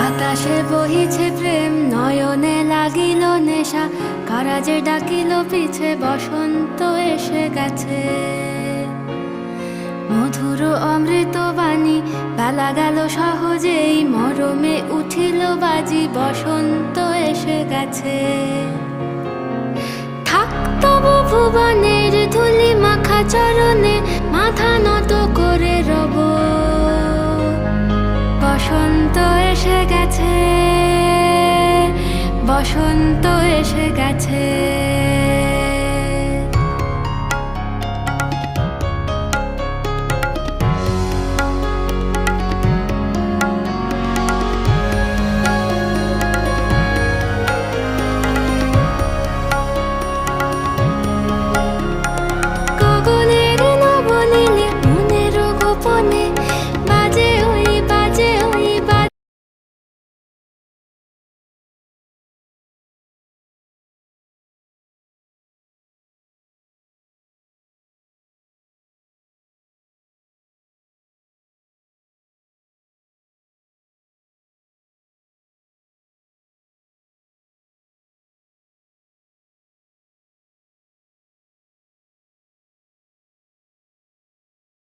বাতাসে বহিছে প্রেম, নয়নে লাগিল নেশা, কারাজে ডাকিল পিছে, বসন্ত এসে গেছে। মধুর অমৃত বাণী, বেলা গেল সহজেই, মরমে উঠিল বাজি, বসন্ত এসে গেছে। থাক তবু ভুবনের ধুলি মাখা চরণে, মাথা নত করে রব। বসন্ত এসে গেছে, বসন্ত এসে গেছে।